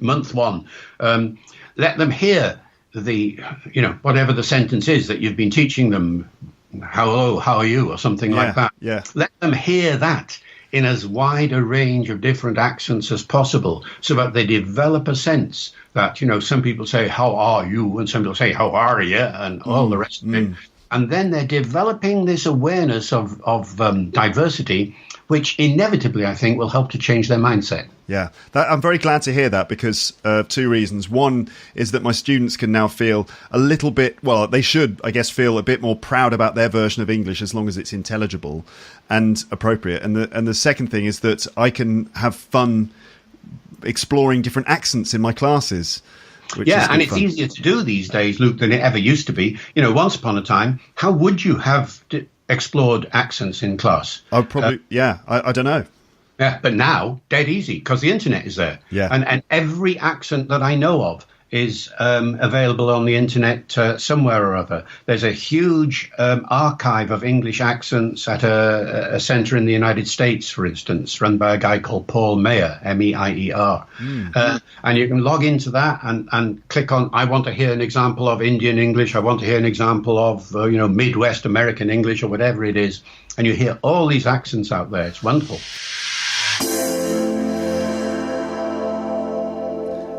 month 1. Let them hear whatever the sentence is that you've been teaching them. Hello, how are you? Or something like that. Let them hear that in as wide a range of different accents as possible, so that they develop a sense that, some people say, how are you? And some people say, how are you? And all the rest of it. And then they're developing this awareness of diversity, which inevitably, I think, will help to change their mindset. Yeah, I'm very glad to hear that because of two reasons. One is that my students can now feel a little bit, well, they should, I guess, feel a bit more proud about their version of English as long as it's intelligible and appropriate. And the second thing is that I can have fun exploring different accents in my classes. And it's easier to do these days, Luke, than it ever used to be. Once upon a time, how would you have explored accents in class? Oh, probably, I don't know. Yeah, but now, dead easy, because the internet is there. Yeah. And every accent that I know of is available on the internet somewhere or other. There's a huge archive of English accents at a centre in the United States, for instance, run by a guy called Paul Meyer, Meier. And you can log into that and click on, I want to hear an example of Indian English, I want to hear an example of, Midwest American English or whatever it is. And you hear all these accents out there. It's wonderful.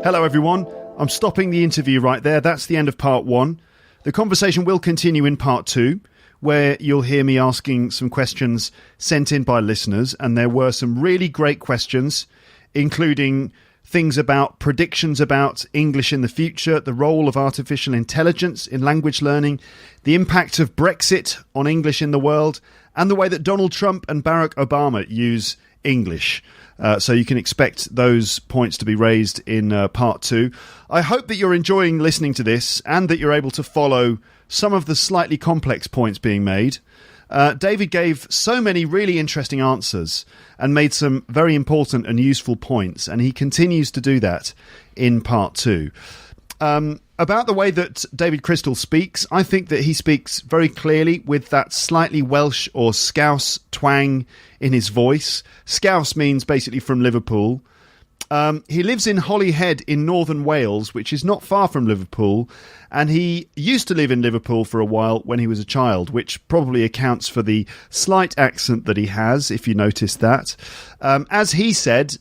Hello, everyone. I'm stopping the interview right there. That's the end of part 1. The conversation will continue in part 2, where you'll hear me asking some questions sent in by listeners. And there were some really great questions, including things about predictions about English in the future, the role of artificial intelligence in language learning, the impact of Brexit on English in the world, and the way that Donald Trump and Barack Obama use English. So you can expect those points to be raised in part 2. I hope that you're enjoying listening to this and that you're able to follow some of the slightly complex points being made. David gave so many really interesting answers and made some very important and useful points, and he continues to do that in part 2. About the way that David Crystal speaks, I think that he speaks very clearly with that slightly Welsh or Scouse twang in his voice. Scouse means basically from Liverpool. He lives in Holyhead in northern Wales, which is not far from Liverpool, and he used to live in Liverpool for a while when he was a child, which probably accounts for the slight accent that he has, if you noticed that. As he said,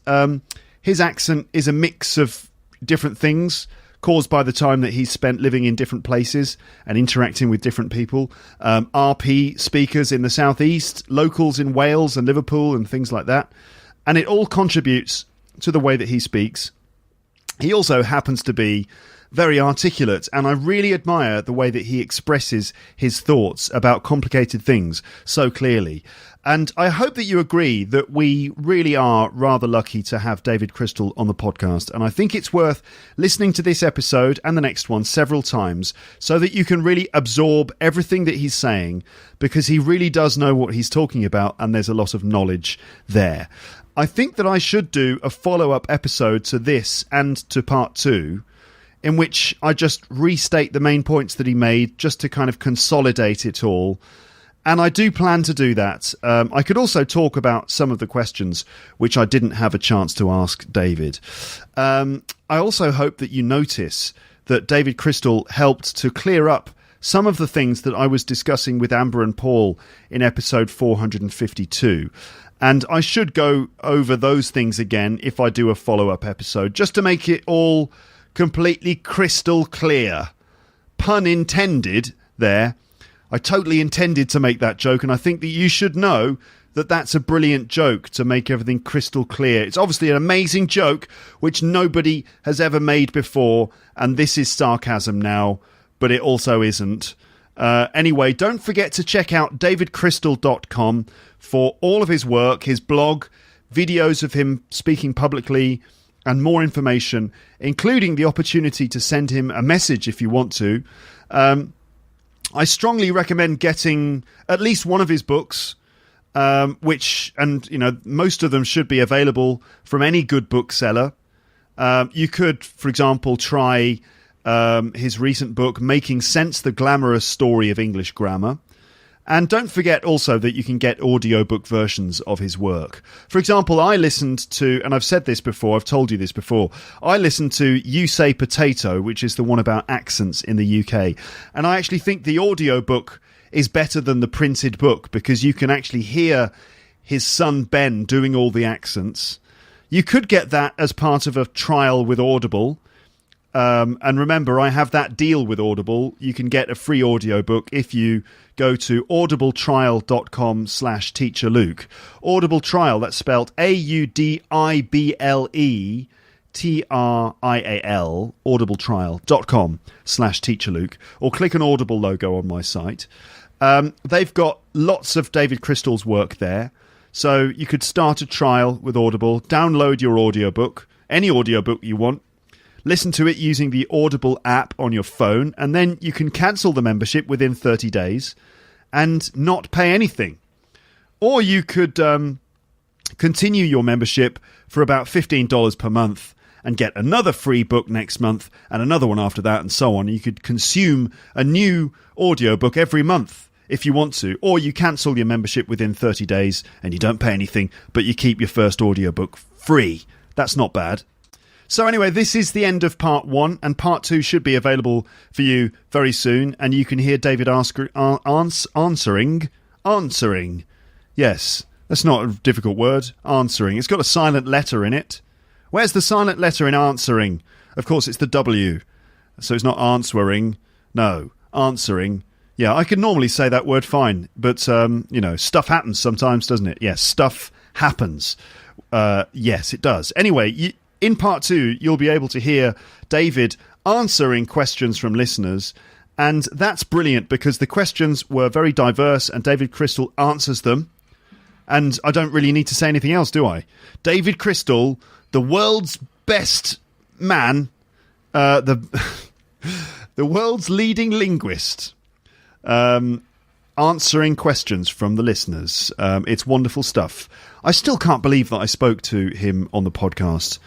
his accent is a mix of different things caused by the time that he's spent living in different places and interacting with different people. RP speakers in the southeast, locals in Wales and Liverpool and things like that. And it all contributes to the way that he speaks. He also happens to be very articulate, and I really admire the way that he expresses his thoughts about complicated things so clearly. And I hope that you agree that we really are rather lucky to have David Crystal on the podcast. And I think it's worth listening to this episode and the next one several times so that you can really absorb everything that he's saying, because he really does know what he's talking about, and there's a lot of knowledge there. I think that I should do a follow-up episode to this and to part 2 in which I just restate the main points that he made just to kind of consolidate it all. And I do plan to do that. I could also talk about some of the questions which I didn't have a chance to ask David. I also hope that you notice that David Crystal helped to clear up some of the things that I was discussing with Amber and Paul in episode 452. And I should go over those things again if I do a follow-up episode, just to make it all completely crystal clear. Pun intended there. I totally intended to make that joke, and I think that you should know that that's a brilliant joke to make everything crystal clear. It's obviously an amazing joke which nobody has ever made before, and this is sarcasm now, but it also isn't. Anyway, don't forget to check out davidcrystal.com for all of his work, his blog, videos of him speaking publicly, and more information, including the opportunity to send him a message if you want to. I strongly recommend getting at least one of his books, which, and you know, most of them should be available from any good bookseller. You could, for example, try his recent book, Making Sense, The Glamorous Story of English Grammar. And don't forget also that you can get audiobook versions of his work. For example, I listened to, and I've said this before, I've told you this before, I listened to You Say Potato, which is the one about accents in the UK. And I actually think the audiobook is better than the printed book because you can actually hear his son Ben doing all the accents. You could get that as part of a trial with Audible. And remember, I have that deal with Audible. You can get a free audiobook if you go to audibletrial.com/teacherluke. Audible Trial, that's spelled AUDIBLETRIAL, audibletrial.com/teacherluke, or click an Audible logo on my site. They've got lots of David Crystal's work there. So you could start a trial with Audible, download your audiobook, any audiobook you want, listen to it using the Audible app on your phone, and then you can cancel the membership within 30 days and not pay anything. Or you could continue your membership for about $15 per month and get another free book next month and another one after that and so on. You could consume a new audiobook every month if you want to. Or you cancel your membership within 30 days and you don't pay anything, but you keep your first audiobook free. That's not bad. So anyway, this is the end of part 1, and part 2 should be available for you very soon, and you can hear David answering. Yes, that's not a difficult word, answering. It's got a silent letter in it. Where's the silent letter in answering? Of course, it's the W. So it's not answering. No, answering. Yeah, I could normally say that word fine, but, stuff happens sometimes, doesn't it? Yes, stuff happens. Yes, it does. Anyway, in part 2, you'll be able to hear David answering questions from listeners, and that's brilliant because the questions were very diverse and David Crystal answers them, and I don't really need to say anything else, do I? David Crystal, the world's best man, the world's leading linguist, answering questions from the listeners. It's wonderful stuff. I still can't believe that I spoke to him on the podcast.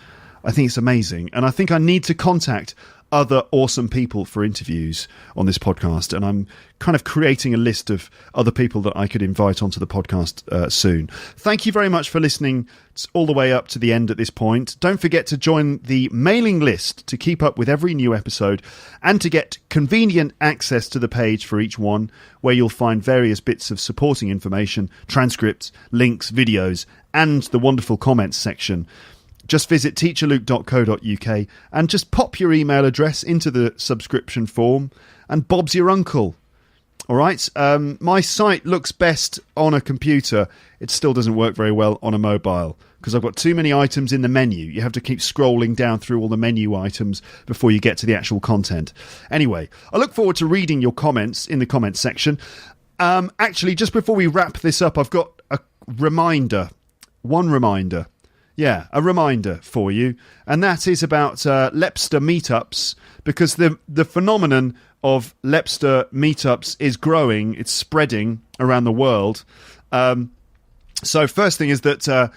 I think it's amazing. And I think I need to contact other awesome people for interviews on this podcast. And I'm kind of creating a list of other people that I could invite onto the podcast soon. Thank you very much for listening all the way up to the end at this point. Don't forget to join the mailing list to keep up with every new episode and to get convenient access to the page for each one, where you'll find various bits of supporting information, transcripts, links, videos, and the wonderful comments section. Just visit teacherluke.co.uk and just pop your email address into the subscription form, and Bob's your uncle. All right? My site looks best on a computer. It still doesn't work very well on a mobile because I've got too many items in the menu. You have to keep scrolling down through all the menu items before you get to the actual content. Anyway, I look forward to reading your comments in the comments section. Actually, just before we wrap this up, I've got a reminder. One reminder. Yeah, a reminder for you, and that is about Lepster meetups, because the phenomenon of Lepster meetups is growing, it's spreading around the world. So first thing is that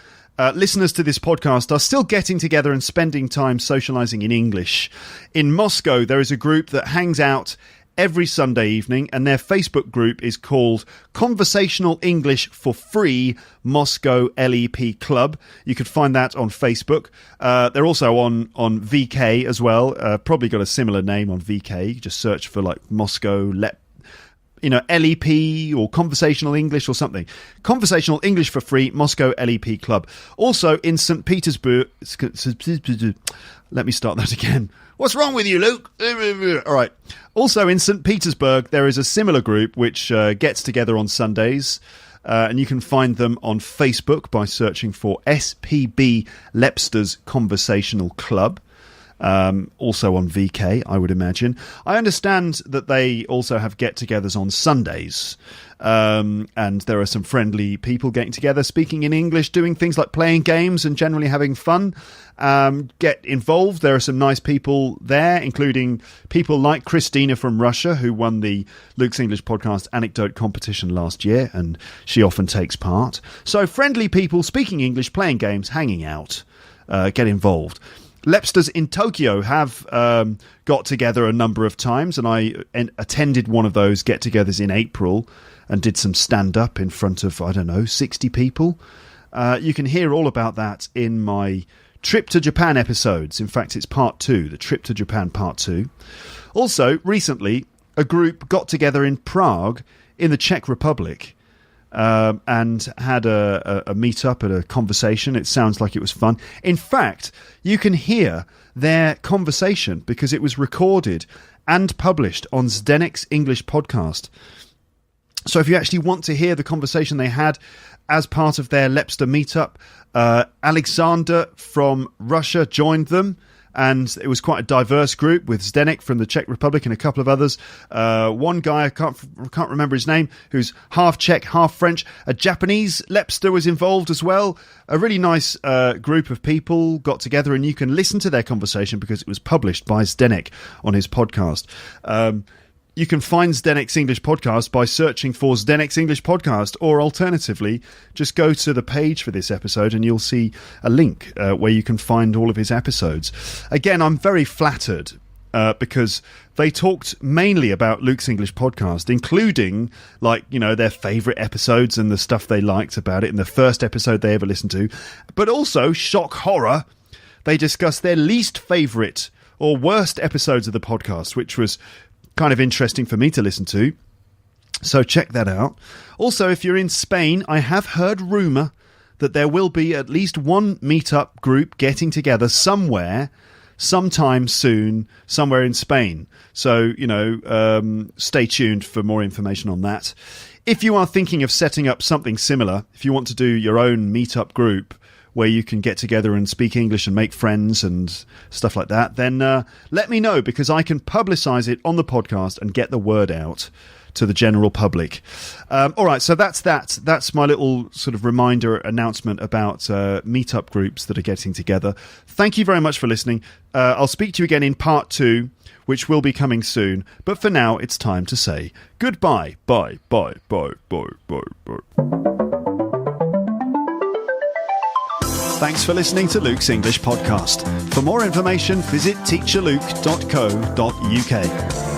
listeners to this podcast are still getting together and spending time socializing in English. In Moscow, there is a group that hangs out every Sunday evening, and their Facebook group is called Conversational English for Free Moscow LEP Club. You could find that on Facebook. They're also on VK as well. Probably got a similar name on VK. You just search for like Moscow LEP or Conversational English or something. Conversational English for Free Moscow LEP Club. Also in St. Petersburg. Let me start that again. What's wrong with you, Luke? All right. Also in St. Petersburg, there is a similar group which gets together on Sundays. And you can find them on Facebook by searching for SPB Lepster's Conversational Club. Also on VK, I would imagine. I understand that they also have get-togethers on Sundays, and there are some friendly people getting together, speaking in English, doing things like playing games and generally having fun. Get involved. There are some nice people there, including people like Christina from Russia, who won the Luke's English Podcast Anecdote competition last year, and she often takes part. So friendly people, speaking English, playing games, hanging out. Get involved. Lepsters in Tokyo have got together a number of times, and I attended one of those get-togethers in April and did some stand-up in front of, 60 people. You can hear all about that in my Trip to Japan episodes. In fact, it's part 2, the Trip to Japan part 2. Also, recently, a group got together in Prague in the Czech Republic and had a meet-up and a conversation. It sounds like it was fun. In fact, you can hear their conversation because it was recorded and published on Zdenek's English podcast. So if you actually want to hear the conversation they had as part of their Lepster meetup, Alexander from Russia joined them. And it was quite a diverse group with Zdenek from the Czech Republic and a couple of others. One guy, I can't remember his name, who's half Czech, half French. A Japanese Lepster was involved as well. A really nice group of people got together, and you can listen to their conversation because it was published by Zdenek on his podcast. You can find Zdenek's English Podcast by searching for Zdenek's English Podcast, or alternatively, just go to the page for this episode and you'll see a link where you can find all of his episodes. Again, I'm very flattered because they talked mainly about Luke's English Podcast, including their favourite episodes and the stuff they liked about it in the first episode they ever listened to. But also, shock horror, they discussed their least favourite or worst episodes of the podcast, which was kind of interesting for me to listen to. So check that out. Also, if you're in Spain, I have heard rumour that there will be at least one meetup group getting together somewhere, sometime soon, somewhere in Spain. So, stay tuned for more information on that. If you are thinking of setting up something similar, if you want to do your own meetup group where you can get together and speak English and make friends and stuff like that, then let me know, because I can publicise it on the podcast and get the word out to the general public. All right, so that's that. That's my little sort of reminder announcement about meetup groups that are getting together. Thank you very much for listening. I'll speak to you again in part 2, which will be coming soon. But for now, it's time to say goodbye. Bye, bye, bye, bye, bye, bye. Thanks for listening to Luke's English Podcast. For more information, visit teacherluke.co.uk.